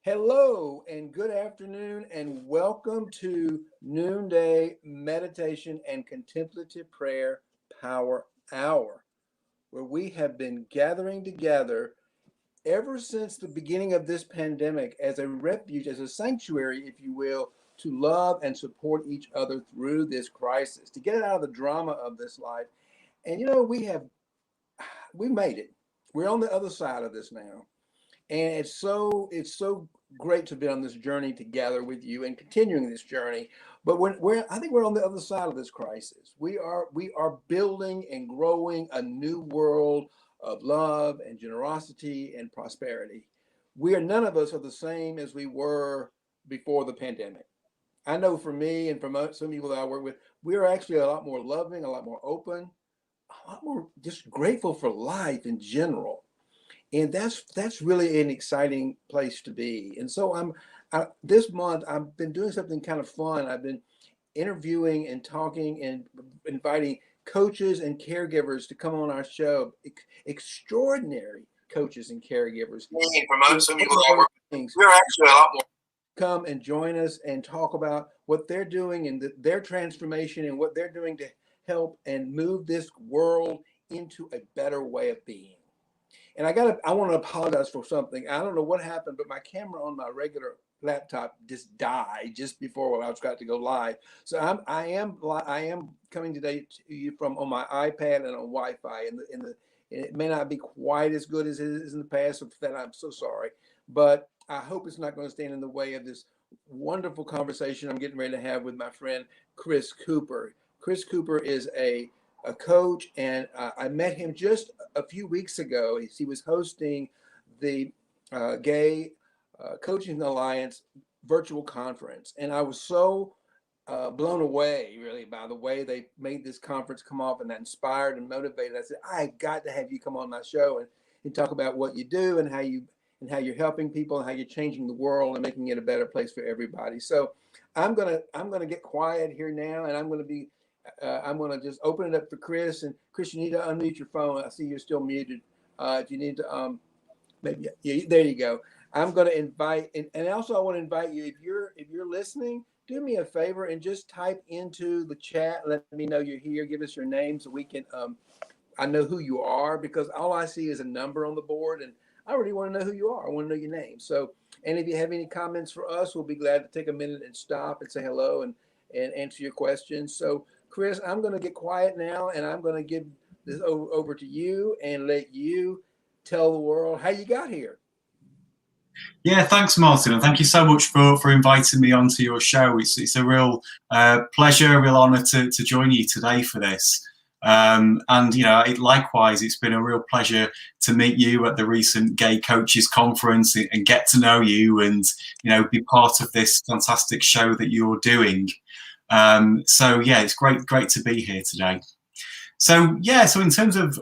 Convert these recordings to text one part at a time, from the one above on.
Hello and good afternoon, and welcome to Noonday Meditation and Contemplative Prayer Power Hour, where we have been gathering together ever since the beginning of this pandemic as a refuge, as a sanctuary, if you will, to love and support each other through this crisis, to get out of the drama of this life. And we made it. We're on the other side of this now. And it's so great to be on this journey together with you and continuing this journey. But I think we're on the other side of this crisis. We are building and growing a new world of love and generosity and prosperity. None of us are the same as we were before the pandemic. I know for me and from some people that I work with, we're actually a lot more loving, a lot more open, a lot more just grateful for life in general, and that's really an exciting place to be. And so this month I've been doing something kind of fun. I've been interviewing and talking and inviting coaches and caregivers to come on our show. Extraordinary coaches and caregivers. From some people that we're actually a lot more. Come and join us and talk about what they're doing and their transformation and what they're doing to help and move this world into a better way of being. And I want to apologize for something. I don't know what happened, but my camera on my regular laptop just died just before I was about to go live. So I am coming today to you from on my iPad and on Wi-Fi. And it may not be quite as good as it is in the past. So for that, I'm so sorry. But I hope it's not going to stand in the way of this wonderful conversation I'm getting ready to have with my friend Chris Cooper. Chris Cooper is a coach, and I met him just a few weeks ago. He was hosting the Gay Coaching Alliance virtual conference, and I was so blown away, really, by the way they made this conference come off, and that inspired and motivated. I said, I got to have you come on my show and talk about what you do and how you're helping people and how you're changing the world and making it a better place for everybody. So I'm gonna get quiet here now, and I'm gonna just open it up for Chris. And Chris, you need to unmute your phone. I see you're still muted. If you need to, maybe, yeah, there you go. I'm gonna invite, and also I want to invite you, if you're listening, do me a favor and just type into the chat. Let me know you're here. Give us your name so we can, I know who you are, because all I see is a number on the board, and I really want to know who you are. I want to know your name. So, and if you have any comments for us, we'll be glad to take a minute and stop and say hello and answer your questions. So, Chris, I'm going to get quiet now, and I'm going to give this over to you and let you tell the world how you got here. Yeah, thanks, Martin, and thank you so much for inviting me onto your show. It's a real pleasure, a real honour to join you today for this. And likewise, it's been a real pleasure to meet you at the recent Gay Coaches Conference and get to know you and be part of this fantastic show that you're doing. So yeah, it's great to be here today. So yeah, so in terms of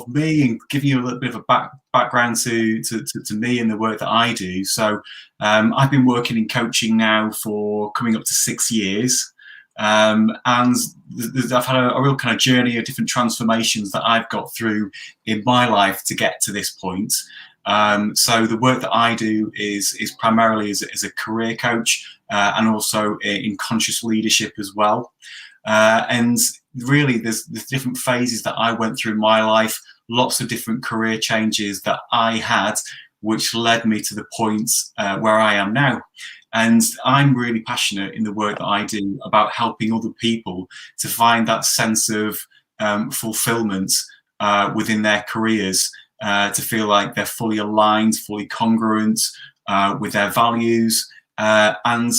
me and giving you a little bit of a background to me and the work that I do. So I've been working in coaching now for coming up to 6 years. And I've had a real kind of journey of different transformations that I've got through in my life to get to this point. So the work that I do is primarily as a career coach and also in conscious leadership as well. And really, there's different phases that I went through in my life, lots of different career changes that I had, which led me to the point where I am now. And I'm really passionate in the work that I do about helping other people to find that sense of fulfillment within their careers, to feel like they're fully aligned, fully congruent with their values, and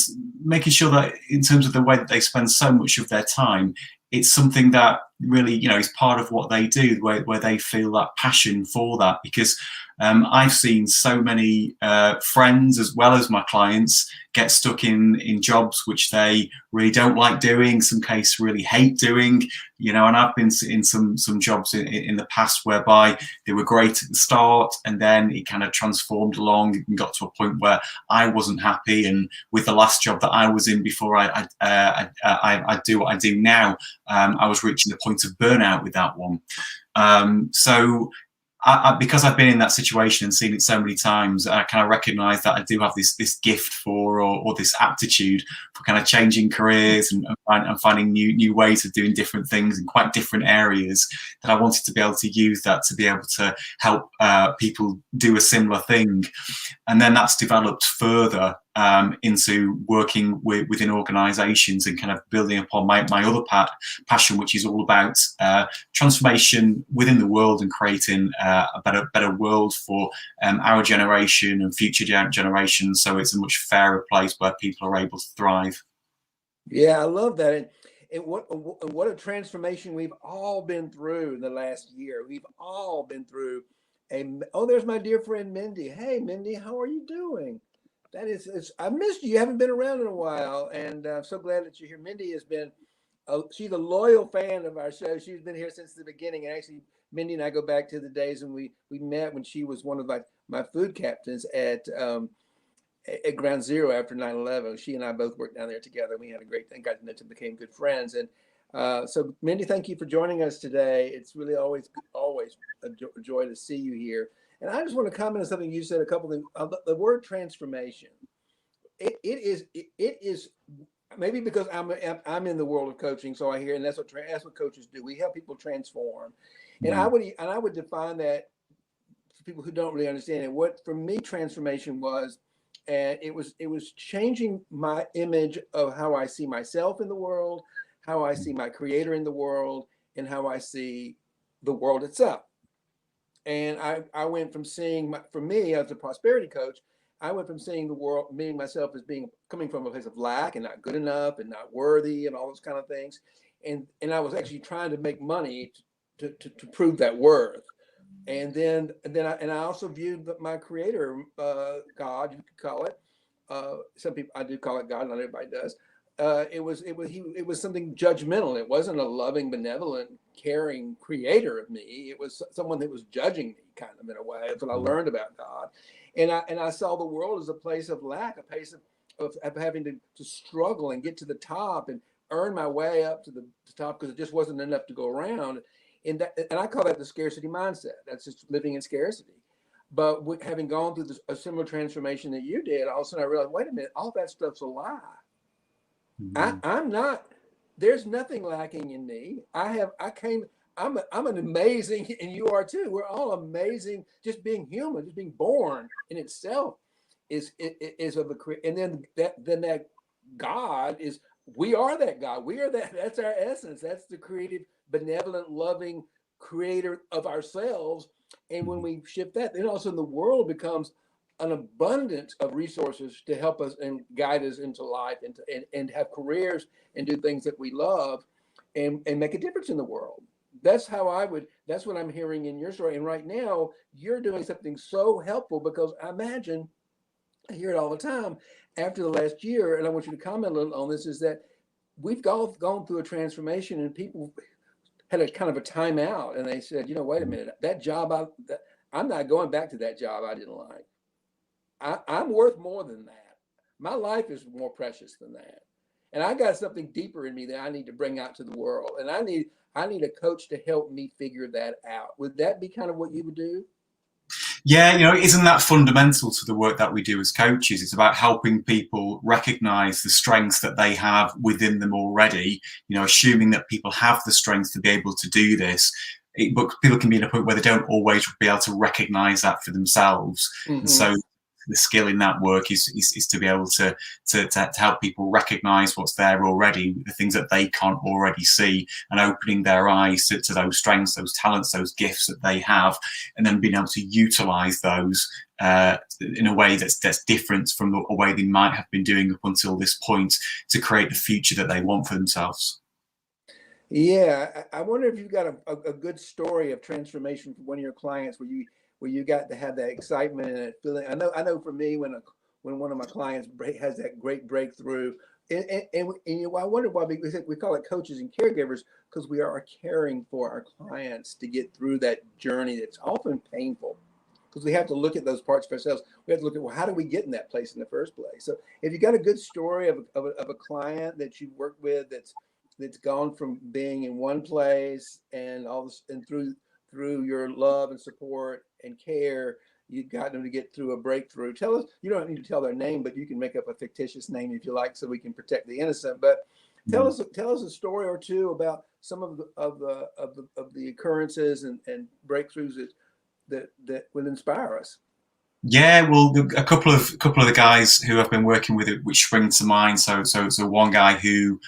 making sure that in terms of the way that they spend so much of their time, it's something that really, is part of what they do, where they feel that passion for that. Because I've seen so many friends as well as my clients get stuck in jobs which they really don't like doing, some cases really hate doing, and I've been in some jobs in the past whereby they were great at the start, and then it kind of transformed along and got to a point where I wasn't happy. And with the last job that I was in before I do what I do now, I was reaching the point of burnout with that one. So because I've been in that situation and seen it so many times, I kind of recognise that I do have this gift for, or this aptitude for kind of changing careers and finding new ways of doing different things in quite different areas. That I wanted to be able to use that to be able to help people do a similar thing. And then that's developed further into working within organisations and kind of building upon my other passion, which is all about transformation within the world and creating a better world for our generation and future generations. So it's a much fairer place where people are able to thrive. Yeah, I love that. And what a transformation we've all been through in the last year. We've all been through oh, there's my dear friend Mindy. Hey, Mindy, how are you doing? I missed you. You haven't been around in a while, and I'm so glad that you're here. Mindy has been, she's a loyal fan of our show. She's been here since the beginning. And actually, Mindy and I go back to the days when we met when she was one of my food captains at Ground Zero after 9/11. She and I both worked down there together. We had a great thing, got to know, became good friends. And so, Mindy, thank you for joining us today. It's really always a joy to see you here. And I just want to comment on something you said, a couple of things. The word transformation. It is maybe because I'm in the world of coaching, so I hear, and that's what coaches do. We help people transform, and I would define that for people who don't really understand it. What for me transformation was, and it was changing my image of how I see myself in the world, how I see my creator in the world, and how I see the world itself. And I went from seeing, for me as a prosperity coach, I went from seeing the world, meaning myself as being coming from a place of lack and not good enough and not worthy and all those kind of things. And I was actually trying to make money to prove that worth. And I also viewed my creator, God, you could call it. Some people, I do call it God, not everybody does. It was something judgmental. It wasn't a loving, benevolent, caring creator of me. It was someone that was judging me, kind of, in a way. That's what I learned about God, and I saw the world as a place of lack, a place of having to struggle and get to the top and earn my way up to the top because it just wasn't enough to go around. And I call that the scarcity mindset. That's just living in scarcity. But having gone through a similar transformation that you did, all of a sudden I realized, wait a minute, all that stuff's a lie. I'm not. There's nothing lacking in me. I'm an amazing, and you are too. We're all amazing. Just being human, just being born in itself is of a. And then that God is. We are that God. We are that. That's our essence. That's the creative, benevolent, loving creator of ourselves. And when we shift that, then all of a sudden the world becomes an abundance of resources to help us and guide us into life and have careers and do things that we love and make a difference in the world. That's what I'm hearing in your story. And right now you're doing something so helpful because I imagine, I hear it all the time after the last year, and I want you to comment a little on this, is that we've gone through a transformation and people had a kind of a timeout and they said, wait a minute, that job, I'm not going back to that job I didn't like. I'm worth more than that. My life is more precious than that. And I got something deeper in me that I need to bring out to the world. And I need a coach to help me figure that out. Would that be kind of what you would do? Yeah, isn't that fundamental to the work that we do as coaches? It's about helping people recognize the strengths that they have within them already, assuming that people have the strength to be able to do this. But people can be in a point where they don't always be able to recognize that for themselves. Mm-hmm. And so the skill in that work is to be able to help people recognize what's there already, the things that they can't already see, and opening their eyes to those strengths, those talents, those gifts that they have, and then being able to utilize those in a way that's different from the way they might have been doing up until this point to create the future that they want for themselves. Yeah, I wonder if you've got a good story of transformation from one of your clients where you got to have that excitement and that feeling. I know for me when one of my clients has that great breakthrough, and I wonder why we call it coaches and caregivers, because we are caring for our clients to get through that journey that's often painful, because we have to look at those parts of ourselves. We have to look at, well, how do we get in that place in the first place? So if you got a good story of a client that you've worked with that's gone from being in one place and all this and through through your love and support and care, you've got them to get through a breakthrough. Tell us, you don't need to tell their name, but you can make up a fictitious name if you like, so we can protect the innocent. But tell us a story or two about some of the occurrences and breakthroughs that would inspire us. Yeah, well, a couple of the guys who I've been working with, which spring to mind. So one guy who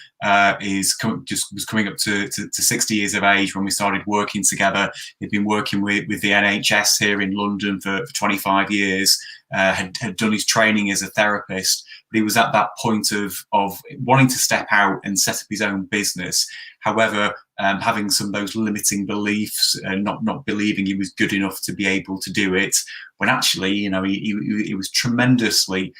just was coming up to 60 years of age when we started working together. He'd been working with the NHS here in London for 25 years. Had done his training as a therapist, but he was at that point of wanting to step out and set up his own business. However, having some of those limiting beliefs and not believing he was good enough to be able to do it, when actually, you know, he was tremendously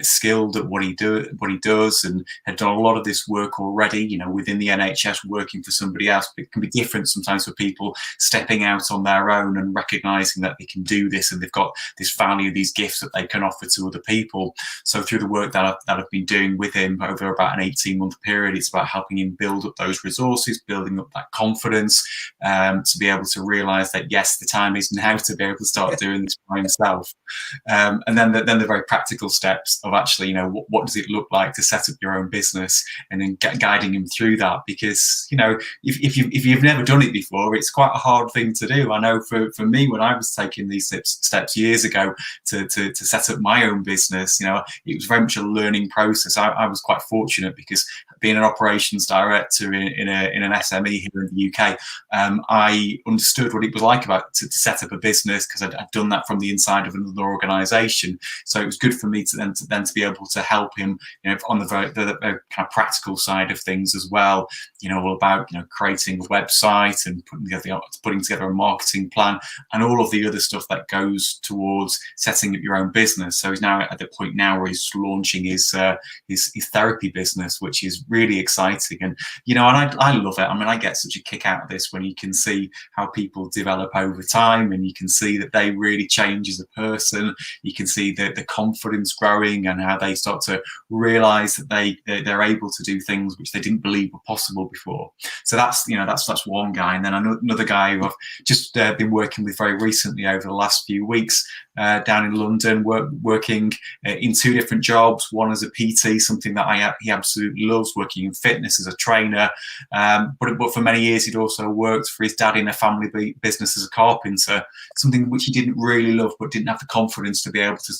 skilled at what he does, and had done a lot of this work already, you know, within the NHS, working for somebody else. But it can be different sometimes for people stepping out on their own and recognizing that they can do this, and they've got this value, these gifts that they can offer to other people. So through the work that I've been doing with him over about an 18-month period, it's about helping him build up those resources, building up that confidence, to be able to realize that yes, the time is now to be able to start doing this by himself. And then the very practical steps of actually, you know, what does it look like to set up your own business, and then guiding him through that. Because, you know, if you've never done it before, it's quite a hard thing to do. I know for me, when I was taking these steps years ago to set up my own business, you know, it was very much a learning process. I was quite fortunate because being an operations director in an SME here in the UK, I understood what it was like to set up a business, because I'd done that from the inside of another organisation. So it was good for me to be able to help him, you know, on the kind of practical side of things as well. You know, all about, you know, creating a website and putting together a marketing plan and all of the other stuff that goes towards setting up your own business. So he's now at the point now where he's launching his therapy business, which is really exciting. And, you know, and I love it. I mean, I get such a kick out of this when you can see how people develop over time, and you can see that they really change as a person. You can see the confidence growing, and how they start to realize that they're able to do things which they didn't believe were possible before. So that's one guy. And then another guy who I've just been working with very recently over the last few weeks, down in London, working in two different jobs. One as a PT, something that he absolutely loves, working in fitness as a trainer. But for many years, he'd also worked for his dad in a family business as a carpenter, something which he didn't really love, but didn't have the confidence to be able to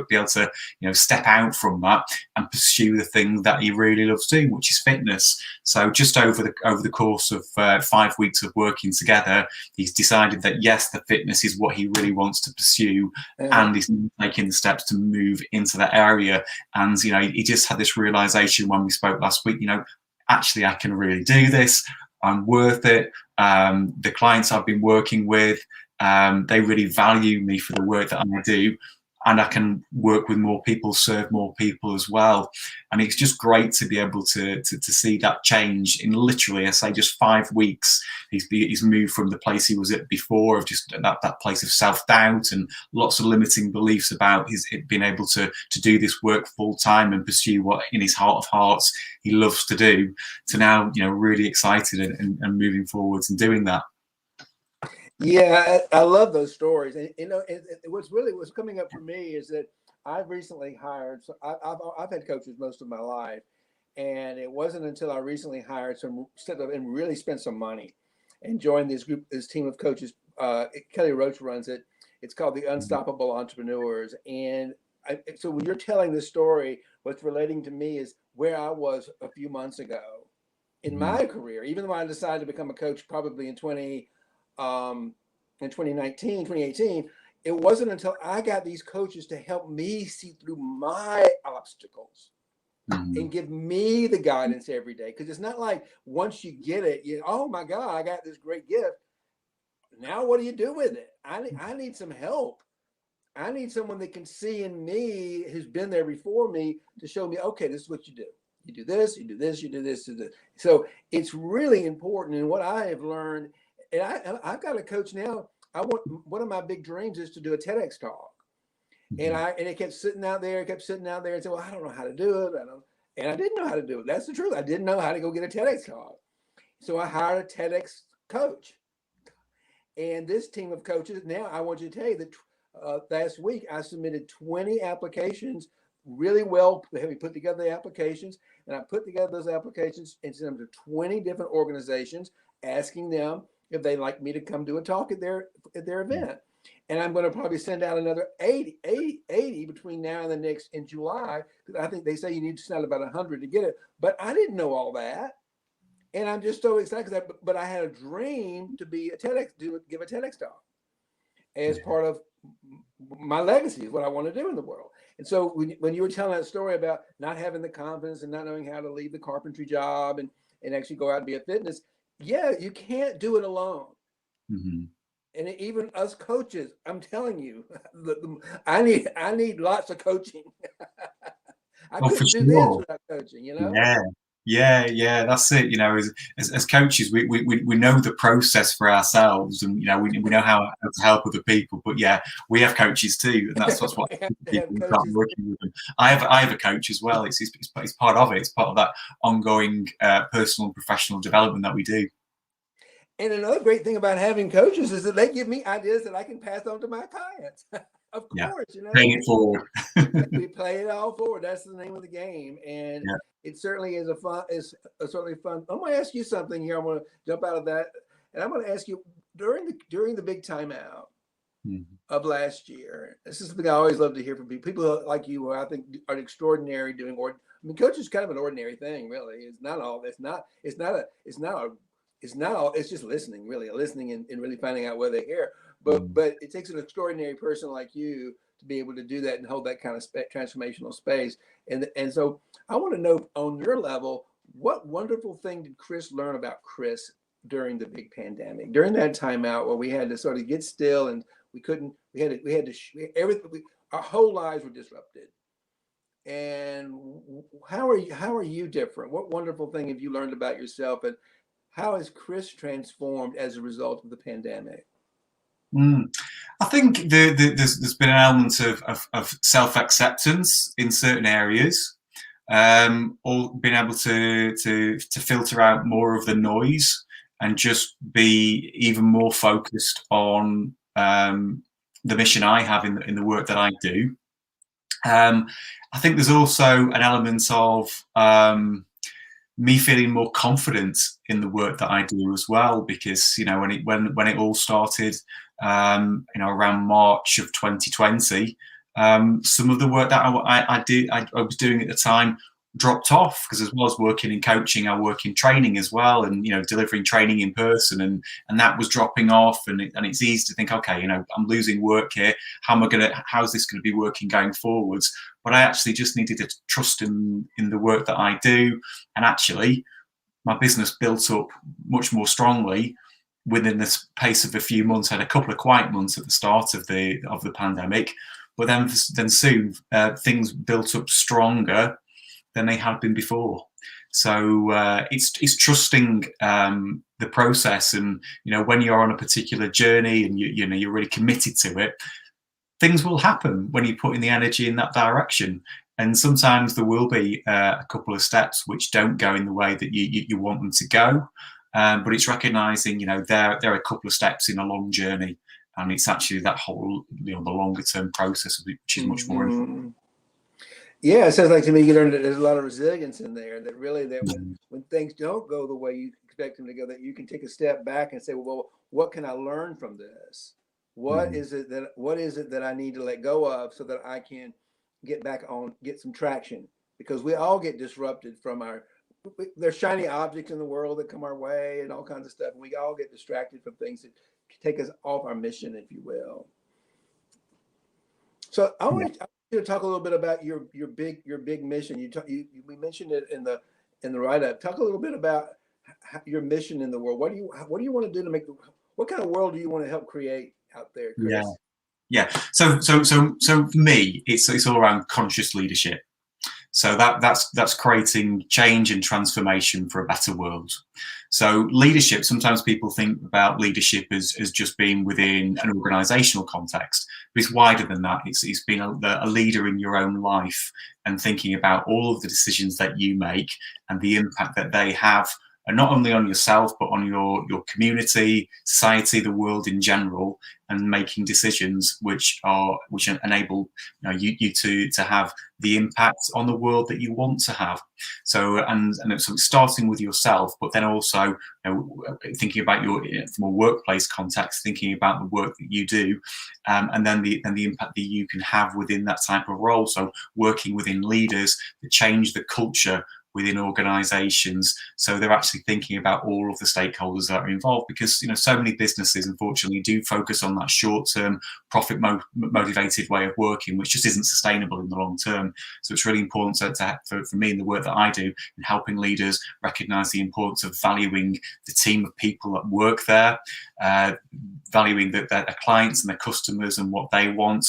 be able to, you know, step out from that and pursue the thing that he really loves doing, which is fitness. So just over the course of 5 weeks of working together, he's decided that yes, the fitness is what he really wants to pursue, and he's taking the steps to move into that area. And, you know, he just had this realization when we spoke last week, you know, actually I can really do this. I'm worth it. The clients I've been working with, they really value me for the work that I do, and I can work with more people, serve more people as well. And it's just great to be able to see that change in literally, I say, just 5 weeks. He's moved from the place he was at before, of just that place of self-doubt and lots of limiting beliefs about his being able to do this work full time and pursue what in his heart of hearts he loves to do, to now, you know, really excited and moving forwards and doing that. Yeah, I love those stories. And, you know, what's coming up for me is that I've recently hired. So I've had coaches most of my life, and it wasn't until I recently hired and really spent some money and joined this team of coaches. Kelly Roach runs it. It's called the Unstoppable Entrepreneurs. And so when you're telling this story, what's relating to me is where I was a few months ago in my career. Even though I decided to become a coach probably in 2018, it wasn't until I got these coaches to help me see through my obstacles and give me the guidance every day. Because it's not like once you get it, oh my God, I got this great gift. Now what do you do with it? I need some help. I need someone that can see in me, who's been there before me, to show me, okay, this is what you do. You do this, you do this, you do this, you do this. So it's really important. And what I have learned, and I've got a coach now. One of my big dreams is to do a TEDx talk, and it kept sitting out there, and said, well, I don't know how to do it. And I didn't know how to do it. That's the truth. I didn't know how to go get a TEDx talk. So I hired a TEDx coach, And this team of coaches, now I want you to tell you that last week I submitted 20 applications, really well. We put together the applications, and I put together those applications and sent them to 20 different organizations, asking them if they'd like me to come do a talk at their event. And I'm going to probably send out another 80 between now and the next in July, because I think they say you need to send out about 100 to get it. But I didn't know all that. And I'm just so excited that, but I had a dream to be a TEDx, give a TEDx talk as part of my legacy, is what I want to do in the world. And so when you were telling that story about not having the confidence and not knowing how to leave the carpentry job and actually go out and be a fitness, yeah, you can't do it alone. Mm-hmm. And even us coaches, I'm telling you, I need lots of coaching. I couldn't do this without coaching, you know? Yeah, that's it. You know, as coaches, we know the process for ourselves, and you know, we know how to help other people. But yeah, we have coaches too, and that's what people start working with them. I have a coach as well. It's part of it. It's part of that ongoing personal and professional development that we do. And another great thing about having coaches is that they give me ideas that I can pass on to my clients. Of course, you know, paying it forward. We play it all forward. That's the name of the game, and it certainly is certainly fun. I'm going to ask you something here. I'm going to jump out of that, and I'm going to ask you during the big timeout of last year. This is something I always love to hear from people like you, who I think are extraordinary doing. I mean, coaching is kind of an ordinary thing, really. It's not all. It's just listening, really, listening and really finding out what they hear. But it takes an extraordinary person like you to be able to do that and hold that kind of transformational space. And so I want to know, on your level, what wonderful thing did Chris learn about Chris during the big pandemic, during that timeout where we had to sort of get still and our whole lives were disrupted. And how are you different? What wonderful thing have you learned about yourself, and how has Chris transformed as a result of the pandemic? I think there's been an element of self-acceptance in certain areas, or being able to filter out more of the noise and just be even more focused on the mission I have in the work that I do. I think there's also an element of me feeling more confident in the work that I do as well, because you know when it all started, around March of 2020, some of the work that I was doing at the time dropped off, because as well as working in coaching, I work in training as well, and delivering training in person, and that was dropping off, and it's easy to think, okay, I'm losing work here. How's this going to be working going forwards? But I actually just needed to trust in the work that I do, and actually my business built up much more strongly within the space of a few months. I had a couple of quiet months at the start of the pandemic, but then soon things built up stronger than they had been before. So it's trusting the process, and when you're on a particular journey and you're really committed to it, things will happen when you put in the energy in that direction. And sometimes there will be a couple of steps which don't go in the way that you want them to go. But it's recognizing, there are a couple of steps in a long journey, and it's actually that whole, the longer term process, which is much more important. Yeah, it sounds like to me you learned that there's a lot of resilience in there, that really when things don't go the way you expect them to go, that you can take a step back and say, well, what can I learn from this? What is it that I need to let go of so that I can get some traction? Because we all get disrupted from there's shiny objects in the world that come our way and all kinds of stuff. And we all get distracted from things that take us off our mission, if you will. So I want you to talk a little bit about your big mission. We mentioned it in the write-up. Talk a little bit about your mission in the world. What do you want to do to what kind of world do you want to help create out there, Chris? Yeah. So for me, it's all around conscious leadership. So that's creating change and transformation for a better world. So leadership, sometimes people think about leadership as just being within an organizational context, but it's wider than that. It's being a leader in your own life and thinking about all of the decisions that you make and the impact that they have not only on yourself, but on your community, society, the world in general, and making decisions which enable you to have the impact on the world that you want to have. So so it's starting with yourself, but then also thinking about from a workplace context, thinking about the work that you do, and then the impact that you can have within that type of role. So working within leaders to change the culture within organizations, so they're actually thinking about all of the stakeholders that are involved, because so many businesses unfortunately do focus on that short-term profit motivated way of working, which just isn't sustainable in the long term. So it's really important for me in the work that I do in helping leaders recognize the importance of valuing the team of people that work there, valuing their clients and their customers and what they want,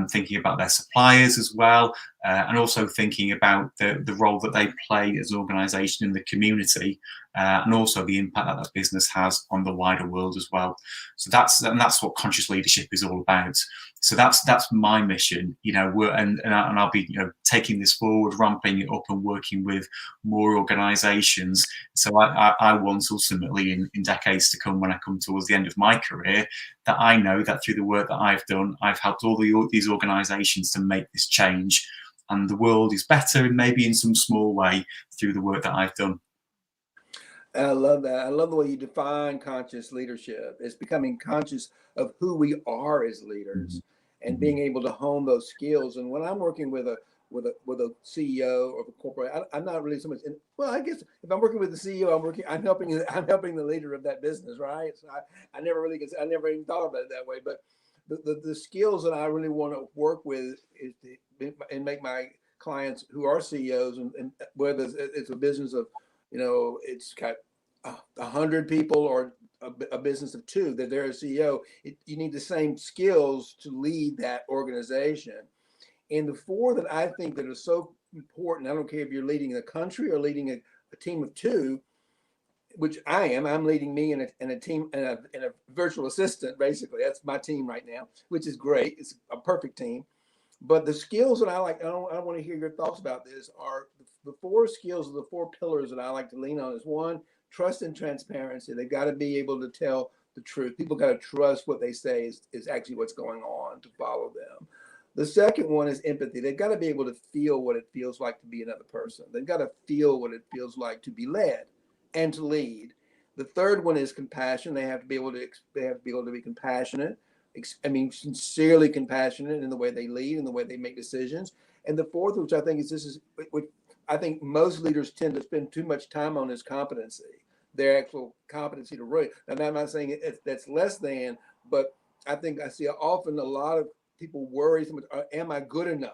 thinking about their suppliers as well, and also thinking about the role that they play as an organization in the community, and also the impact that business has on the wider world as well. So that's what conscious leadership is all about. So that's my mission, and I'll be taking this forward, ramping it up, and working with more organizations. So I want ultimately in decades to come, when I come towards the end of my career, that I know that through the work that I've done, I've helped all these organizations to make this change, and the world is better, and maybe in some small way, through the work that I've done. I love that. I love the way you define conscious leadership. It's becoming conscious of who we are as leaders, and being able to hone those skills. And when I'm working with a CEO of a corporate, I'm not really so much well, I guess if I'm working with the CEO, I'm helping the leader of that business, right? So I never even thought about it that way. But the skills that I really want to work with and make my clients who are CEOs, and whether it's a business of, it's got 100 people or a business of 2, that they're a CEO, you need the same skills to lead that organization. And the 4 that I think that are so important, I don't care if you're leading a country or leading a team of 2, which I'm leading me and a team and a virtual assistant. Basically, that's my team right now, which is great. It's a perfect team. But the skills that I want to hear your thoughts about this, are the 4 skills, the 4 pillars that I like to lean on. Is 1, trust and transparency. They've got to be able to tell the truth. People got to trust what they say is actually what's going on, to follow them. The second one is empathy. They've got to be able to feel what it feels like to be another person. They've got to feel what it feels like to be led and to lead. The third one is compassion. They have to be able to be compassionate. Sincerely compassionate in the way they lead and the way they make decisions. And the fourth, which I think which I think most leaders tend to spend too much time on, is competency. Their actual competency to run. And I'm not saying that's less than, but I think I see often a lot of people worry so much, am I good enough?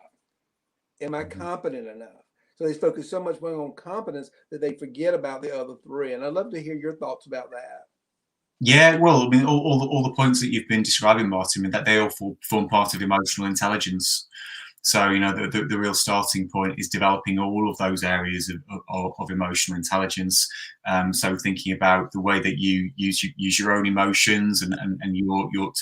Am I competent enough? So they focus so much more on competence that they forget about the other 3. And I'd love to hear your thoughts about that. Yeah, well, all the points that you've been describing, Martin, that they all form part of emotional intelligence. So, the real starting point is developing all of those areas of emotional intelligence. So thinking about the way that you use your own emotions and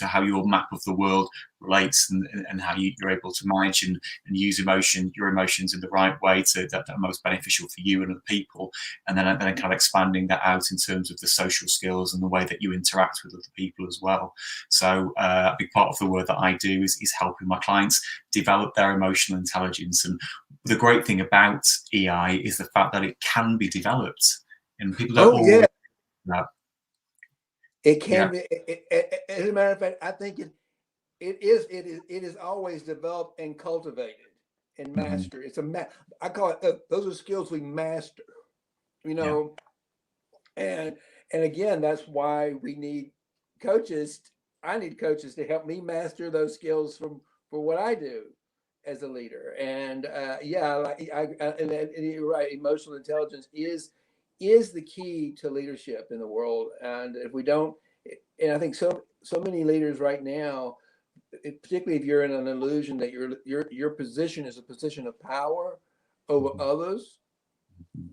how your map of the world relates, and how you're able to manage and use your emotions in the right way that are most beneficial for you and other people. And then kind of expanding that out in terms of the social skills and the way that you interact with other people as well. So a big part of the work that I do is helping my clients develop their emotional intelligence. And the great thing about EI is the fact that it can be developed, and people don't always know that. It can be. As a matter of fact, I think it is always developed and cultivated and mastered. It's I call it those are skills we master. And again, that's why we need coaches. I need coaches to help me master those skills for what I do as a leader. And and you're right. Emotional intelligence is the key to leadership in the world. And if we don't, and I think so many leaders right now, particularly if you're in an illusion that your position is a position of power over others,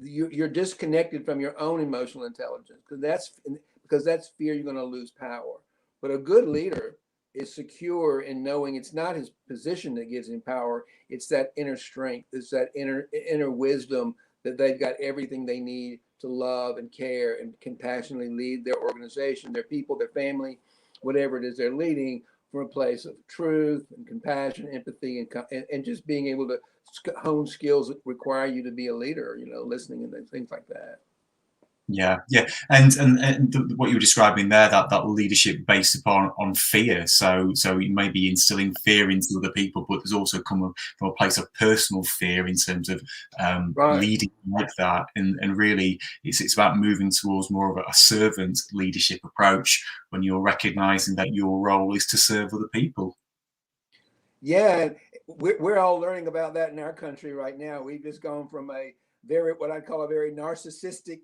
you're disconnected from your own emotional intelligence, because that's fear you're going to lose power. But a good leader is secure in knowing it's not his position that gives him power. It's that inner strength. It's that inner wisdom that they've got everything they need to love and care and compassionately lead their organization, their people, their family, whatever it is they're leading, from a place of truth and compassion, empathy, and just being able to hone skills that require you to be a leader, listening and things like that. Yeah, yeah, and what you were describing there, that leadership based upon fear. So you may be instilling fear into other people, but there's also come from a place of personal fear in terms of Right. leading like that. And really, it's about moving towards more of a servant leadership approach when you're recognizing that your role is to serve other people. Yeah, we're all learning about that in our country right now. We've just gone from what I call a very narcissistic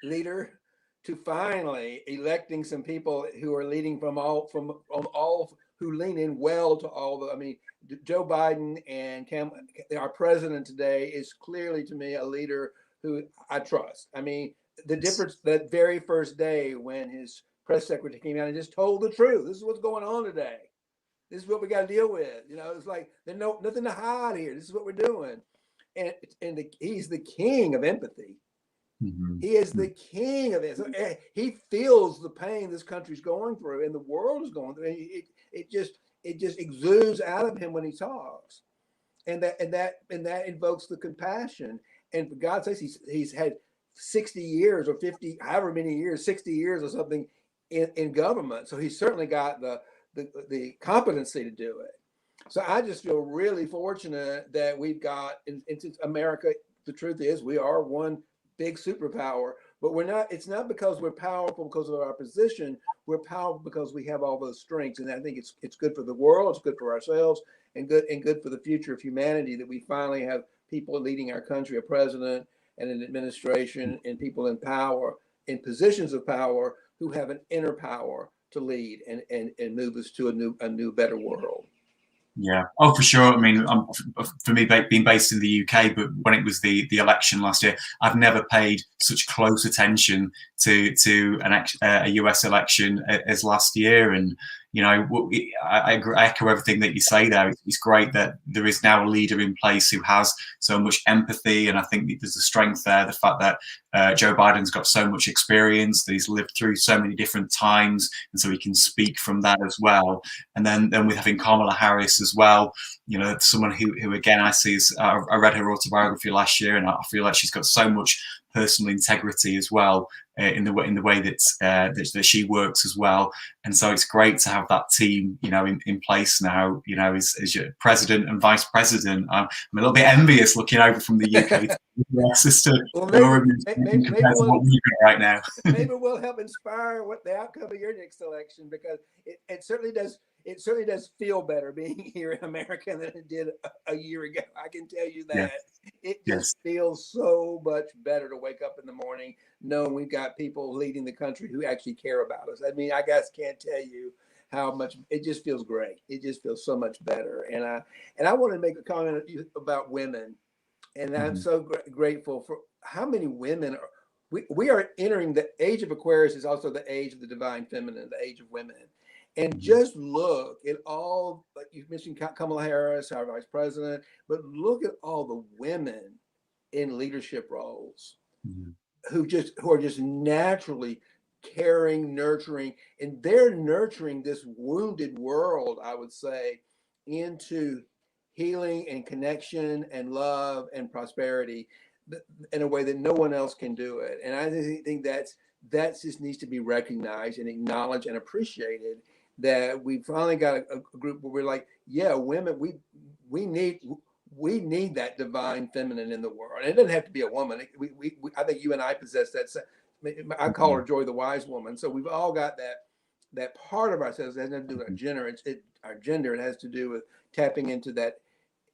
leader to finally electing some people who are leading from all who lean in well to all the. I mean, Joe Biden and our president today is clearly to me a leader who I trust. I mean, the difference that very first day when his press secretary came out and just told the truth. This is what's going on today. This is what we got to deal with. It's like there's nothing to hide here. This is what we're doing, and he's the king of empathy. Mm-hmm. He is the king of it. So he feels the pain this country's going through and the world is going through. It just exudes out of him when he talks, and that invokes the compassion. And for God's sake, he's had 60 years or 50, however many years, 60 years or something in government. So he's certainly got the competency to do it. So I just feel really fortunate that we've got, and since America, the truth is we are one big superpower, but we're not. It's not because we're powerful because of our position. We're powerful because we have all those strengths, and I think it's good for the world. It's good for ourselves, and good for the future of humanity that we finally have people leading our country, a president and an administration, and people in power, in positions of power, who have an inner power to lead and move us to a new better world. Yeah. Oh, for sure. I mean, for me, being based in the UK, but when it was the election last year, I've never paid such close attention to a US election as last year. And I echo everything that you say there. It's great that there is now a leader in place who has so much empathy, and I think there's a strength there. The fact that Joe Biden's got so much experience, that he's lived through so many different times, and so he can speak from that as well. And then with having Kamala Harris as well, someone who again I see is I read her autobiography last year, and I feel like she's got so much personal integrity as well in the way that she works as well. And so it's great to have that team, in place now. As your president and vice president, I'm a little bit envious looking over from the UK to the US as to what we've got right now. Maybe we'll help inspire what the outcome of your next election, because it certainly does. It certainly does feel better being here in America than it did a year ago. I can tell you that. Yes. It just feels so much better to wake up in the morning knowing we've got people leading the country who actually care about us. I mean, I guess can't tell you how much it just feels great. It just feels so much better. And I want to make a comment about women, and I'm so grateful for how many women are. We are entering the age of Aquarius, is also the age of the divine feminine, the age of women. And just look at all, like you mentioned Kamala Harris, our vice president, but look at all the women in leadership roles who are just naturally caring, nurturing, and they're nurturing this wounded world, I would say, into healing and connection and love and prosperity in a way that no one else can do it. And I think that just needs to be recognized and acknowledged and appreciated, that we finally got a group where we're like, yeah, women, we need that divine feminine in the world. And it doesn't have to be a woman. I think you and I possess that. I call her Joy the Wise Woman. So we've all got that part of ourselves that has nothing to do with our gender. Our gender. It has to do with tapping into that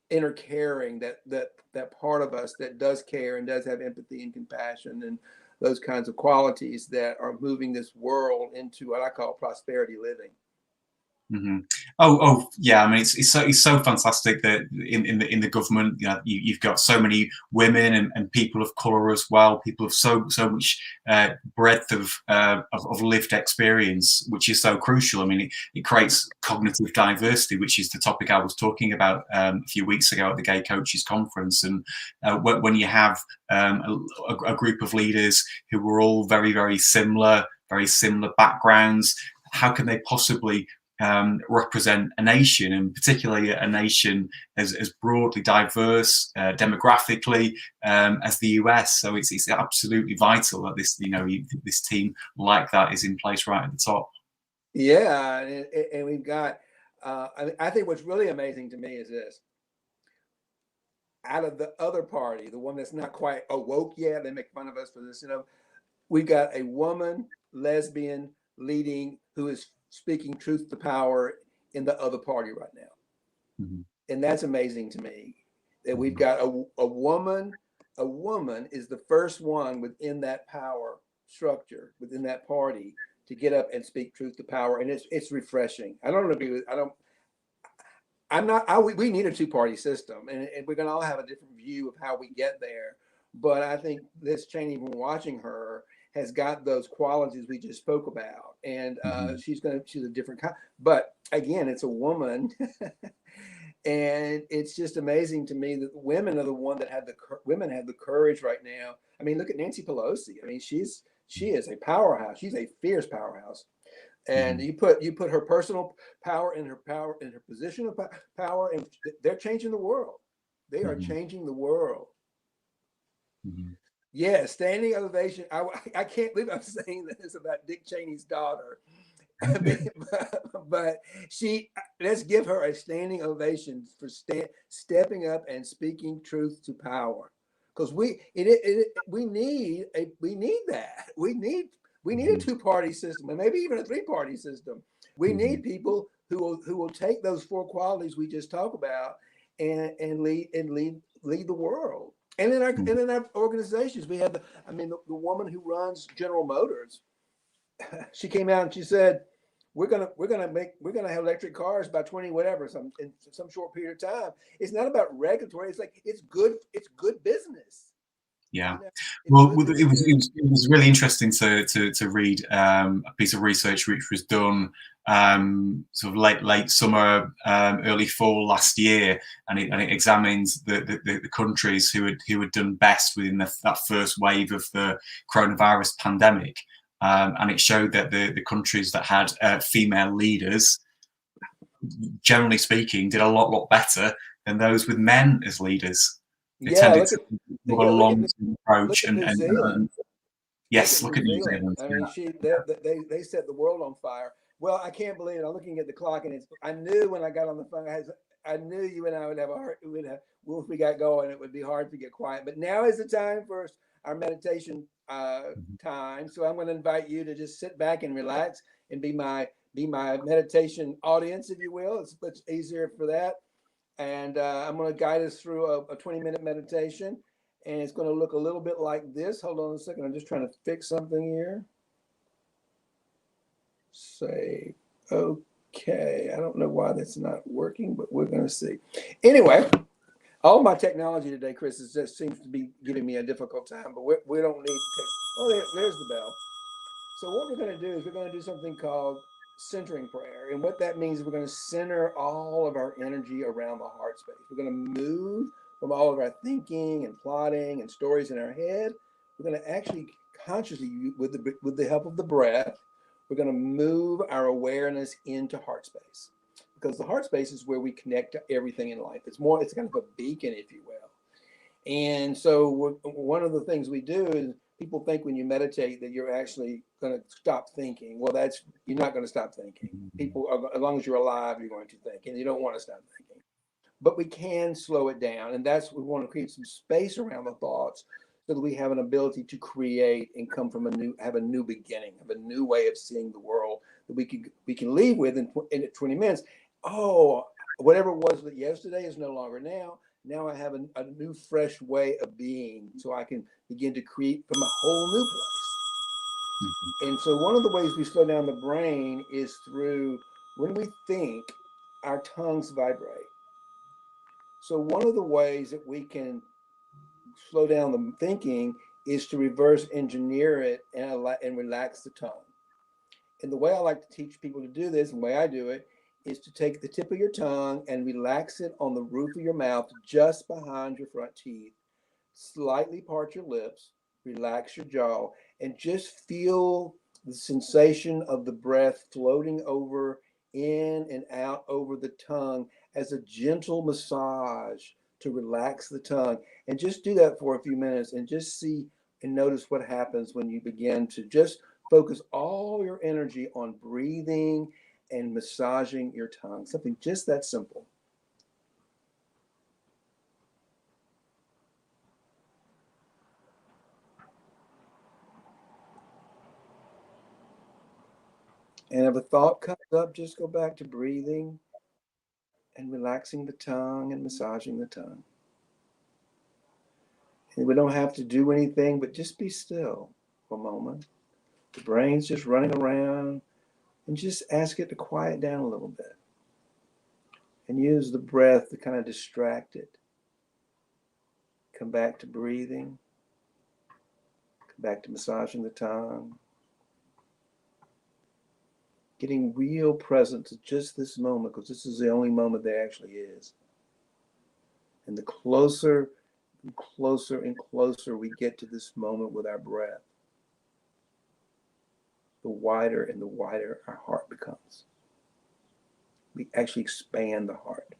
inner caring, that part of us that does care and does have empathy and compassion and those kinds of qualities that are moving this world into what I call prosperity living. Mm-hmm. Oh, yeah. I mean, it's so fantastic that in the government, you know, you've got so many women and people of color as well. People of so much breadth of lived experience, which is so crucial. I mean, it creates cognitive diversity, which is the topic I was talking about a few weeks ago at the Gay Coaches Conference. And when you have a group of leaders who were all very similar backgrounds, how can they possibly represent a nation, and particularly a nation as broadly diverse demographically as the US? So it's absolutely vital that this team like that is in place right at the top. Yeah, and we've got. I think what's really amazing to me is this: out of the other party, the one that's not quite awoke yet, they make fun of us for this. We've got a woman, lesbian, leading, who is speaking truth to power in the other party right now. Mm-hmm. And that's amazing to me that we've got a woman. A woman is the first one within that power structure, within that party, to get up and speak truth to power. And it's refreshing. I don't agree with, we need a two-party system, and we're going to all have a different view of how we get there. But I think Liz Cheney, from watching her, has got those qualities we just spoke about, and she's a different kind. But again, it's a woman, and it's just amazing to me that women are the one that women have the courage right now. I mean, look at Nancy Pelosi. I mean, she is a powerhouse. She's a fierce powerhouse. And you put her personal power in her position of power, and they're changing the world. They are changing the world. Yeah, standing ovation. I can't believe I'm saying this about Dick Cheney's daughter. I mean, but let's give her a standing ovation for stepping up and speaking truth to power, because we need that. We need a two-party system, and maybe even a three-party system. We need people who will take those four qualities we just talked about and lead the world. And in our organizations, we have the woman who runs General Motors. She came out and she said, we're gonna have electric cars by 20 whatever in some short period of time. It's not about regulatory. It's like it's good business. Yeah, well, it was really interesting to read a piece of research which was done sort of late summer, early fall last year, and it examines the countries who had done best within that first wave of the coronavirus pandemic, and it showed that the countries that had female leaders, generally speaking, did a lot better than those with men as leaders. They tended to have a long-term approach, and yes, look at New Zealand. I mean, they set the world on fire. Well, I can't believe it. I'm looking at the clock, and I knew when I got on the phone, I knew you and I would have if we got going, it would be hard to get quiet. But now is the time for our meditation time. So I'm going to invite you to just sit back and relax and be my meditation audience, if you will. It's much easier for that. And I'm going to guide us through a 20-minute meditation. And it's going to look a little bit like this. Hold on a second. I'm just trying to fix something here. Say, okay. I don't know why that's not working, but we're going to see. Anyway, all my technology today, Chris, just seems to be giving me a difficult time. But we don't need to. Oh, there's the bell. So what we're going to do is we're going to do something called centering prayer. And what that means is we're going to center all of our energy around the heart space. We're going to move from all of our thinking and plotting and stories in our head. We're going to actually consciously, with the help of the breath, we're going to move our awareness into heart space, because the heart space is where we connect to everything in life. It's kind of a beacon, if you will. And so one of the things we do is, people think when you meditate that you're actually going to stop thinking. Well, you're not going to stop thinking. People are, as long as you're alive, you're going to think, and you don't want to stop thinking. But we can slow it down, and we want to create some space around the thoughts so that we have an ability to create and come from have a new beginning, have a new way of seeing the world that we can leave with in 20 minutes. Oh, whatever it was that yesterday is no longer now. Now I have a new, fresh way of being, so I can begin to create from a whole new place. And so one of the ways we slow down the brain is through When we think, our tongues vibrate. So one of the ways that we can slow down the thinking is to reverse engineer it and relax the tongue. And the way I like to teach people to do this, and the way I do it, is to take the tip of your tongue and relax it on the roof of your mouth, just behind your front teeth. Slightly part your lips, relax your jaw, and just feel the sensation of the breath floating over in and out over the tongue as a gentle massage to relax the tongue. And just do that for a few minutes and just see and notice what happens when you begin to just focus all your energy on breathing and massaging your tongue. Something just that simple. And if a thought comes up, just go back to breathing and relaxing the tongue and massaging the tongue. And we don't have to do anything but just be still for a moment. The brain's just running around, and just ask it to quiet down a little bit and use the breath to kind of distract it. Come back to breathing, come back to massaging the tongue, getting real present to just this moment, because this is the only moment there actually is. And the closer and closer and closer we get to this moment with our breath, the wider and the wider our heart becomes. We actually expand the heart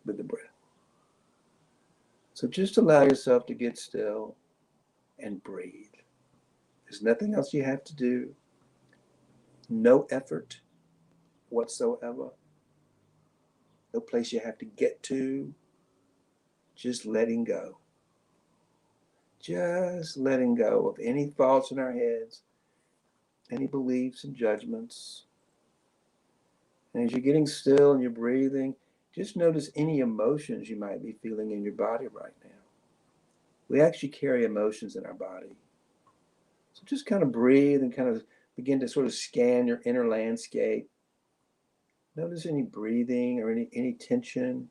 with the breath. So just allow yourself to get still and breathe. There's nothing else you have to do, no effort whatsoever, no place you have to get to, just letting go. Just letting go of any thoughts in our heads, any beliefs and judgments. And as you're getting still and you're breathing, just notice any emotions you might be feeling in your body right now. We actually carry emotions in our body. So just kind of breathe and kind of begin to sort of scan your inner landscape. Notice any breathing or any tension,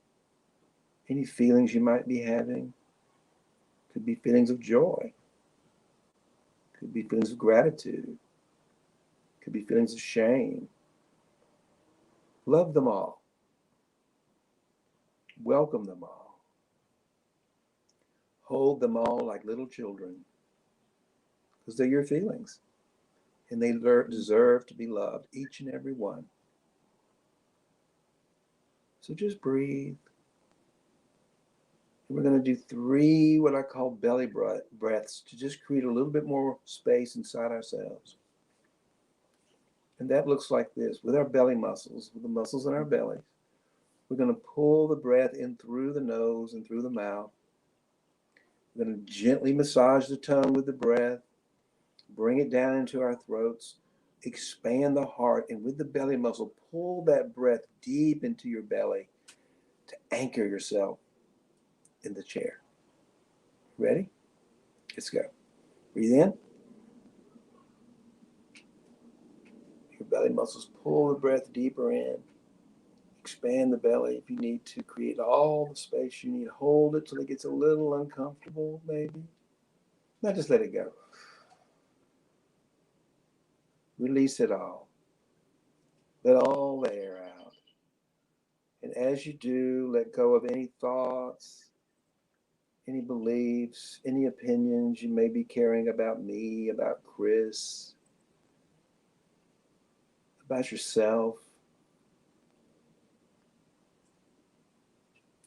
any feelings you might be having. Could be feelings of joy. Could be feelings of gratitude. Could be feelings of shame. Love them all. Welcome them all. Hold them all like little children, because they're your feelings. And they deserve to be loved, each and every one. So just breathe. And we're going to do 3 what I call belly breaths to just create a little bit more space inside ourselves. And that looks like this. With our belly muscles, with the muscles in our belly, we're going to pull the breath in through the nose and through the mouth. We're going to gently massage the tongue with the breath, bring it down into our throats, expand the heart, and with the belly muscle, pull that breath deep into your belly to anchor yourself in the chair. Ready? Let's go. Breathe in. Your belly muscles pull the breath deeper in. Expand the belly if you need to. Create all the space you need. Hold it till it gets a little uncomfortable, maybe. Now just let it go. Release it all. Let all the air out. And as you do, let go of any thoughts, any beliefs, any opinions you may be carrying about me, about Chris, about yourself.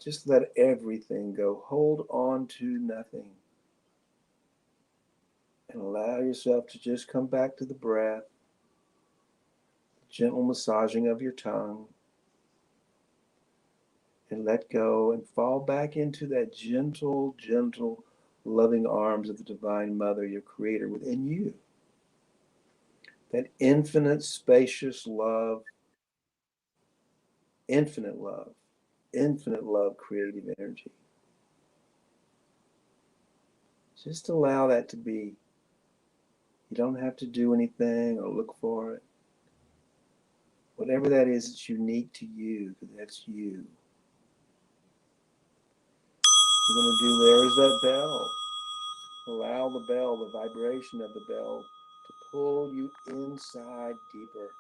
Just let everything go. Hold on to nothing. And allow yourself to just come back to the breath, gentle massaging of your tongue, and let go and fall back into that gentle, gentle, loving arms of the Divine Mother, your Creator within you. That infinite, spacious love, infinite love, creative energy. Just allow that to be. You don't have to do anything or look for it. Whatever that is, it's unique to you because that's you. We're going to do there's that bell. Allow the bell, the vibration of the bell, to pull you inside deeper.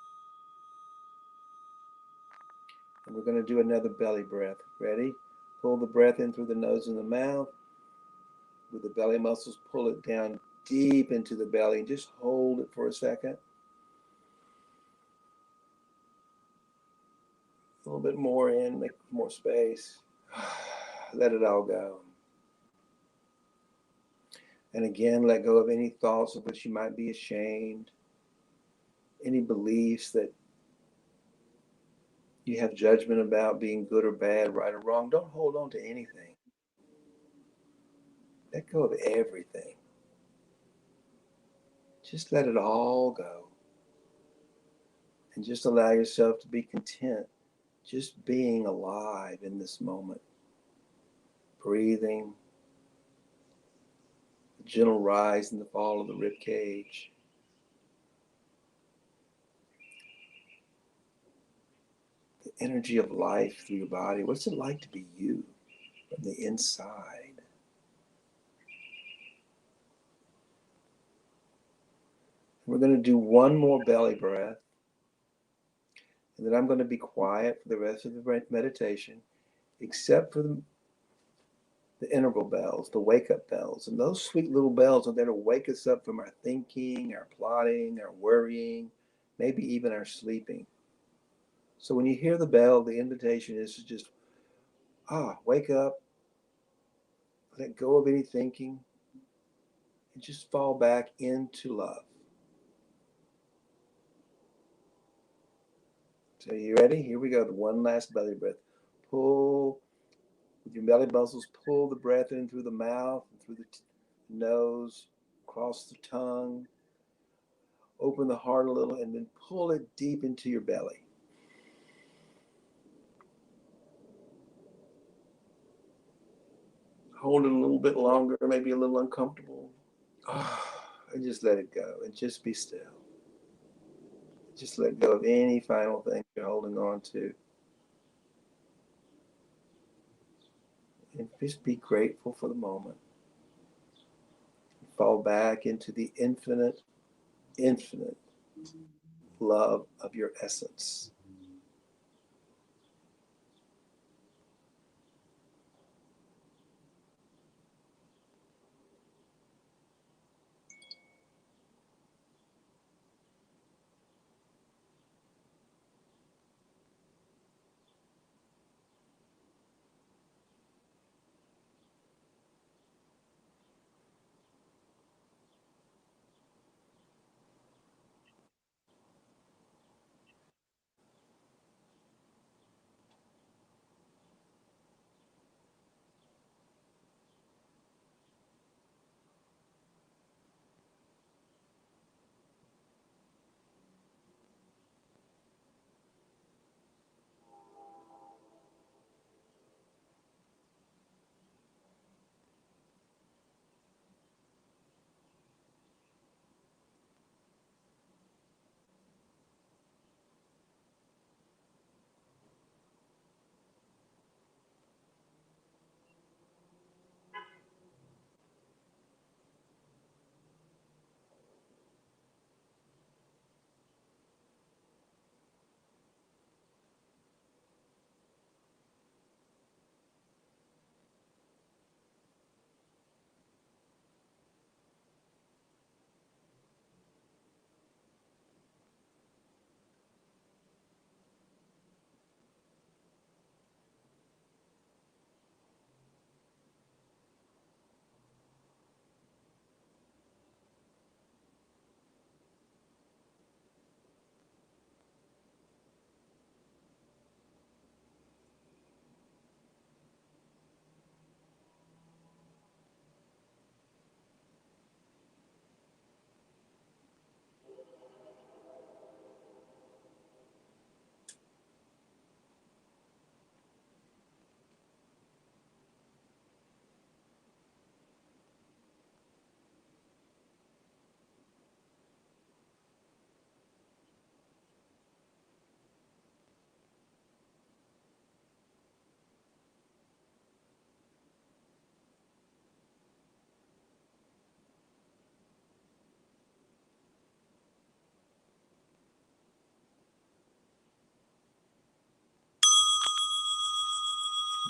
And we're going to do another belly breath. Ready? Pull the breath in through the nose and the mouth. With the belly muscles, pull it down deep into the belly and just hold it for a second. A little bit more in, make more space. Let it all go. And again, let go of any thoughts of which you might be ashamed, any beliefs that you have judgment about being good or bad, right or wrong. Don't hold on to anything. Let go of everything. Just let it all go. And just allow yourself to be content, just being alive in this moment. Breathing, the gentle rise and the fall of the rib cage. The energy of life through your body. What's it like to be you from the inside? We're going to do one more belly breath. And then I'm going to be quiet for the rest of the meditation, except for the interval bells, the wake up bells. And those sweet little bells are there to wake us up from our thinking, our plotting, our worrying, maybe even our sleeping. So when you hear the bell, the invitation is to just, wake up, let go of any thinking, and just fall back into love. So you ready? Here we go. The one last belly breath. Pull with your belly muscles, pull the breath in through the mouth, and through the nose, across the tongue. Open the heart a little and then pull it deep into your belly. Hold it a little bit longer, maybe a little uncomfortable. And just let it go and just be still. Just let go of any final thing you're holding on to. And just be grateful for the moment. Fall back into the infinite, infinite love of your essence.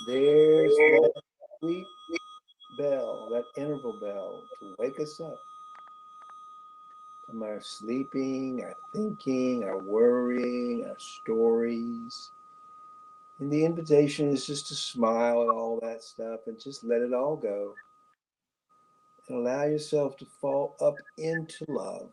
there's that sweet bell, that interval bell to wake us up from our sleeping, our thinking, our worrying, our stories. And the invitation is just to smile at all that stuff and just let it all go and allow yourself to fall up into love.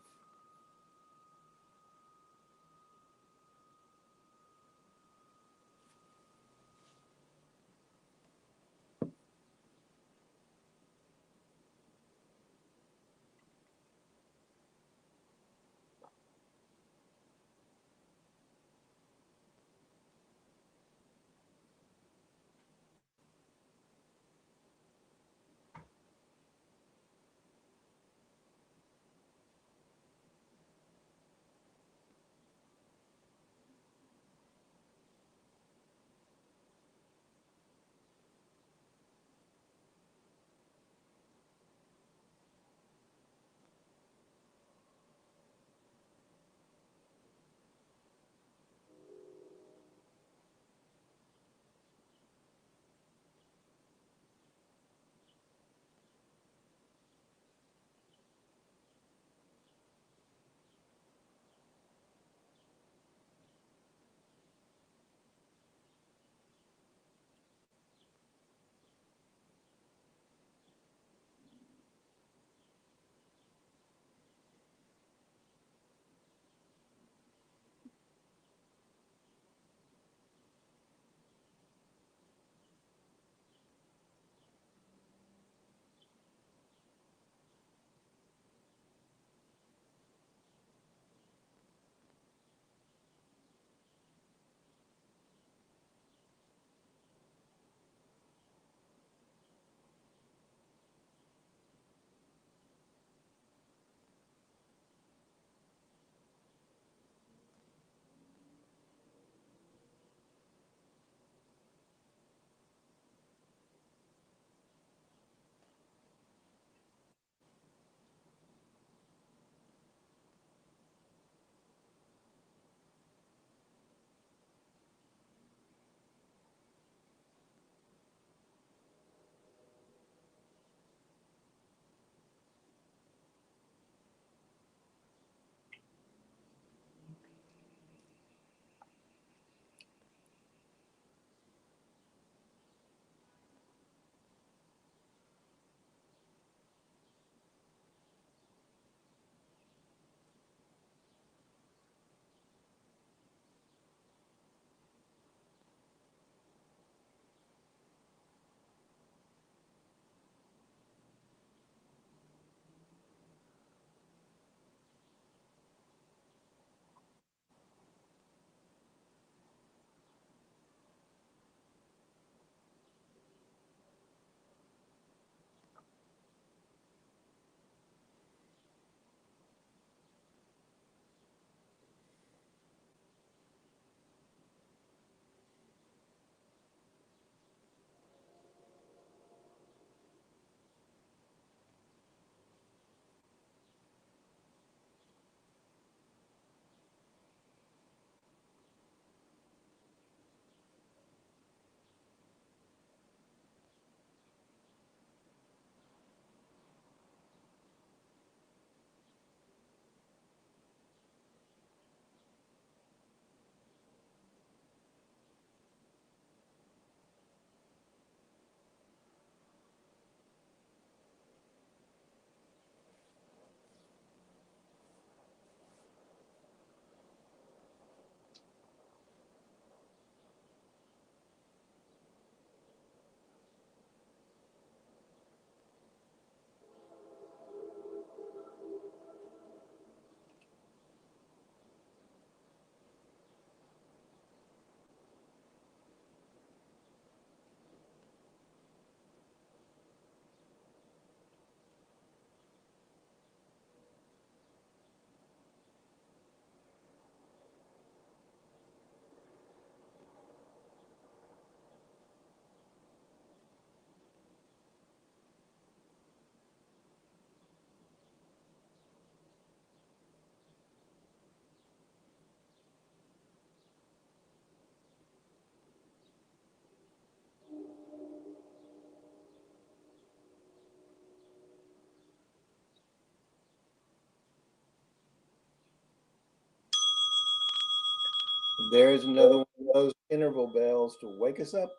There's another one of those interval bells to wake us up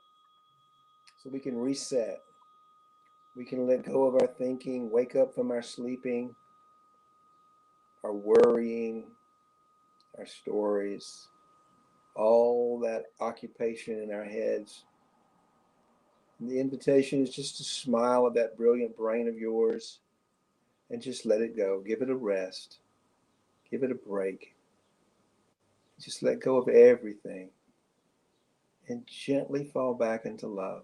so we can reset. We can let go of our thinking, wake up from our sleeping, our worrying, our stories, all that occupation in our heads. And the invitation is just to smile at that brilliant brain of yours and just let it go. Give it a rest. Give it a break. Just let go of everything and gently fall back into love.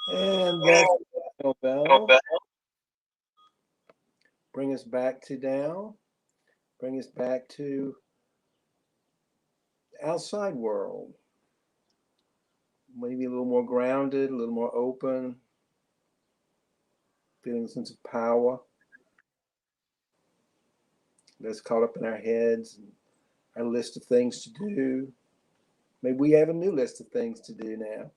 And that's the bell. Bring us back to down. Bring us back to the outside world. Maybe a little more grounded, a little more open, feeling a sense of power. Less caught up in our heads and our list of things to do. Maybe we have a new list of things to do now.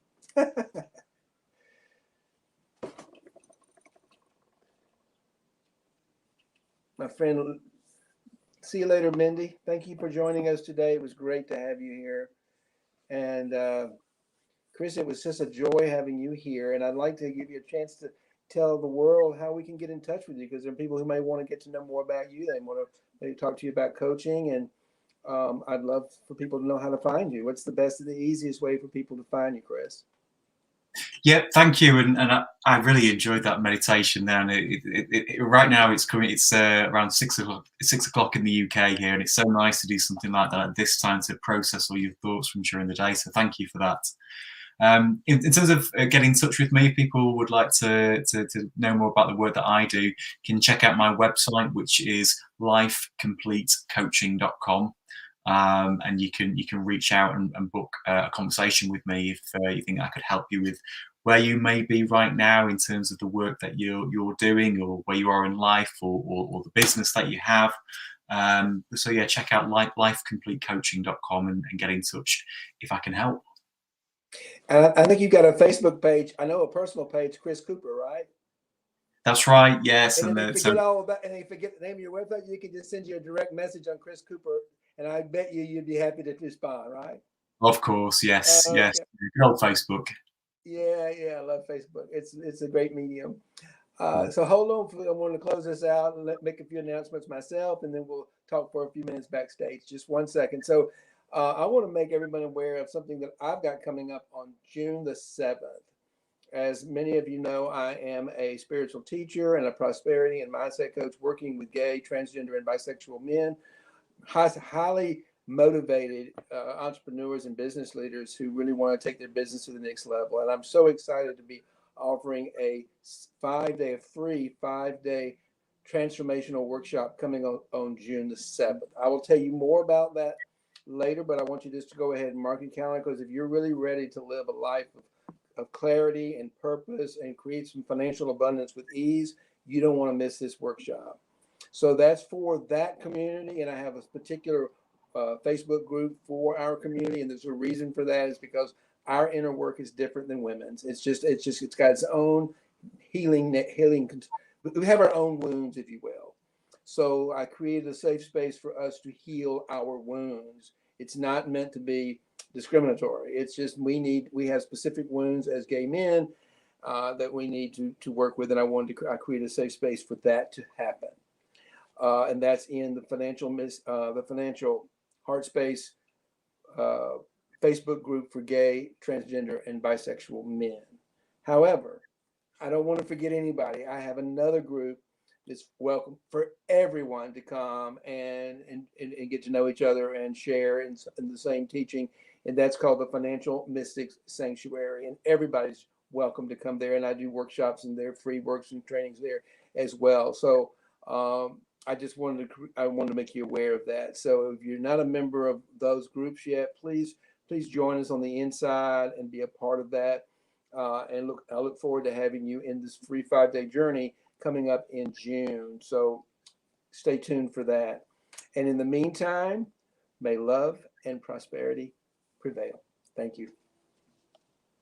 My friend, see you later, Mindy. Thank you for joining us today. It was great to have you here. And Chris, it was just a joy having you here. And I'd like to give you a chance to tell the world how we can get in touch with you, because there are people who may want to get to know more about you. They want to maybe talk to you about coaching. And I'd love for people to know how to find you. What's the best, the easiest way for people to find you, Chris? Yeah, thank you, and I really enjoyed that meditation there. And right now it's coming. It's around 6 o'clock in the UK here, and it's so nice to do something like that at this time to process all your thoughts from during the day. So thank you for that. In terms of getting in touch with me, people would like to know more about the work that I do, can check out my website, which is lifecompletecoaching.com. And you can reach out and book a conversation with me if you think I could help you with where you may be right now in terms of the work that you're doing, or where you are in life, or the business that you have. So yeah, check out lifecompletecoaching.com and get in touch if I can help. And I think you've got a Facebook page. I know a personal page, Chris Cooper, right? That's right. Yes, And and if they forget all about, and they forget the name of your website, you can just send you a direct message on Chris Cooper, and I bet you'd be happy to respond, right? of course, yes, yes. Okay. Good old Facebook. Yeah, I love Facebook. It's a great medium. So hold on, I want to close this out and make a few announcements myself, and then we'll talk for a few minutes backstage. Just 1 second. So I want to make everybody aware of something that I've got coming up on June the 7th. As many of you know, I am a spiritual teacher and a prosperity and mindset coach working with gay, transgender, and bisexual men, highly motivated entrepreneurs and business leaders who really want to take their business to the next level. And I'm so excited to be offering a free 5-day transformational workshop coming on June the 7th. I will tell you more about that later, but I want you just to go ahead and mark your calendar, because if you're really ready to live a life of clarity and purpose and create some financial abundance with ease, you don't want to miss this workshop. So that's for that community, and I have a particular Facebook group for our community, and there's a reason for that. Is because our inner work is different than women's. It's got its own healing. We have our own wounds, if you will. So I created a safe space for us to heal our wounds. It's not meant to be discriminatory. It's just we have specific wounds as gay men that we need to work with, and I create a safe space for that to happen. And that's in the financial heart space Facebook group for gay, transgender, and bisexual men. However, I don't want to forget anybody. I have another group that's welcome for everyone to come and get to know each other and share in the same teaching, and that's called the Financial Mystics Sanctuary. And everybody's welcome to come there. And I do workshops and there, free works and trainings there as well. So I wanted to make you aware of that. So if you're not a member of those groups yet, please join us on the inside and be a part of that. And I look forward to having you in this free 5-day journey coming up in June. So stay tuned for that. And in the meantime, may love and prosperity prevail. Thank you.